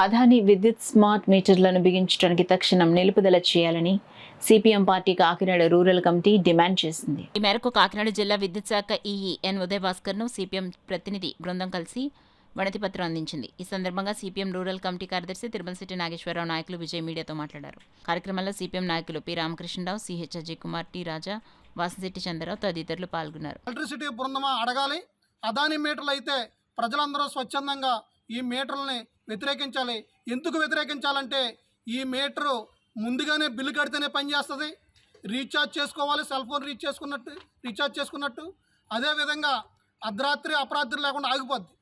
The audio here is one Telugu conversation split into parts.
అదాని విద్యుత్ స్మార్ట్ మీటర్లను బిగించడానికి తక్షణం నిలుపుదల చేయాలని CPM party Kakinada rural committee demand చేసింది. ఈ మేరకు కాకినాడ జిల్లా విద్యుత్ శాఖ ఈఈ ఎన్ ఉదయభాస్కర్ను సిపిఎం ప్రతినిధి బృందం కలిసి వినతి పత్రం అందించింది. ఈ సందర్భంగా సిపిఎం రూరల్ కమిటీ కార్యదర్శి తిరుమలశెట్టి నాగేశ్వరరావు నాయకులు విజయ్ మీడియాతో మాట్లాడారు. కార్యక్రమంలో సిపిఎం నాయకులు P Ramakrishna Rao, CH Ajay Kumar, T Raja, Vasamsetti Chandra Rao తదితరులు పాల్గొన్నారు. ఎలక్ట్రిసిటీ బృందమా అడగాలి. అదాని మీటర్లు అయితే ప్రజలందరూ స్వచ్ఛందంగా ఈ మీటర్లని వ్యతిరేకించాలి. ఎందుకు వ్యతిరేకించాలంటే ఈ మీటరు ముందుగానే బిల్లు కడితేనే పనిచేస్తుంది. రీఛార్జ్ చేసుకోవాలి, సెల్ ఫోన్ రీఛార్జ్ చేసుకున్నట్టు. అదేవిధంగా అర్ధరాత్రి అపరాత్రి లేకుండా ఆగిపోద్ది.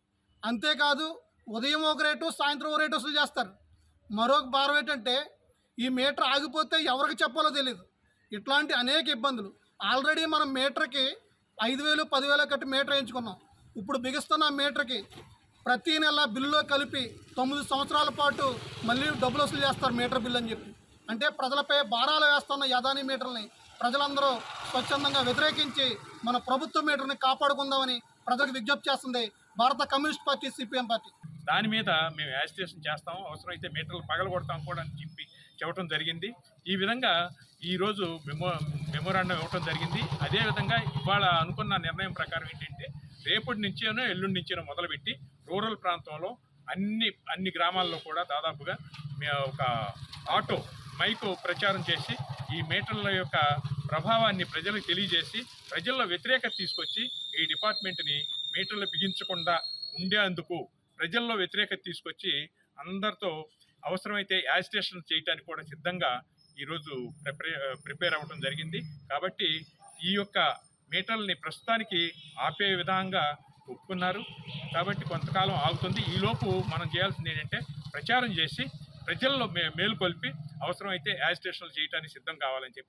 అంతేకాదు ఉదయం ఒక రేటు, సాయంత్రం ఒక రేటు వసూలు చేస్తారు. మరొక భారం ఏంటంటే ఈ మీటర్ ఆగిపోతే ఎవరికి చెప్పాలో తెలియదు. ఇట్లాంటి అనేక ఇబ్బందులు. ఆల్రెడీ మనం మీటర్కి 5,000, 10,000 కట్టి మీటర్ వేయించుకున్నాం. ఇప్పుడు బిగిస్తున్న మీటర్కి ప్రతీ నెల బిల్లులో కలిపి 9 సంవత్సరాల పాటు మళ్ళీ డబ్బులు వసూలు చేస్తారు మీటర్ బిల్లు అని చెప్పి. అంటే ప్రజలపై భారాలు వేస్తున్న అదాని మీటర్ని ప్రజలందరూ స్వచ్ఛందంగా వ్యతిరేకించి మన ప్రభుత్వ మీటర్ని కాపాడుకుందామని ప్రజలకు విజ్ఞప్తి చేస్తుంది భారత కమ్యూనిస్ట్ పార్టీ, సిపిఎం పార్టీ. దాని మీద మేము యాజిటేషన్ చేస్తాం, అవసరమైతే మీటర్లు పగలగొడతాం కూడా అని చెప్పడం జరిగింది. ఈ విధంగా ఈరోజు మెమోరాండం ఇవ్వడం జరిగింది. అదేవిధంగా ఇవాళ అనుకున్న నిర్ణయం ప్రకారం ఏంటంటే రేపటి నుంచేనో ఎల్లుండి నుంచేనో మొదలుపెట్టి రూరల్ ప్రాంతంలో అన్ని గ్రామాల్లో కూడా దాదాపుగా ఒక ఆటో మైకు ప్రచారం చేసి ఈ మీటర్ల యొక్క ప్రభావాన్ని ప్రజలకు తెలియజేసి ప్రజల్లో వ్యతిరేకత తీసుకొచ్చి ఈ డిపార్ట్మెంట్ని మీటర్లు బిగించకుండా ఉండేందుకు ప్రజల్లో వ్యతిరేకత తీసుకొచ్చి అందరితో అవసరమైతే యాజిటేషన్ చేయడానికి కూడా సిద్ధంగా ఈరోజు ప్రిపేర్ అవ్వడం జరిగింది. కాబట్టి ఈ యొక్క మీటర్లని ప్రస్తుతానికి ఆపే విధంగా ఒప్పుకున్నారు. కాబట్టి కొంతకాలం ఆగుతుంది. ఈలోపు మనం చేయాల్సింది ఏంటంటే ప్రచారం చేసి ప్రజల్లో మేలుకొల్పి అవసరమైతే యాజిటేషన్లు చేయడానికి సిద్ధం కావాలని చెప్పి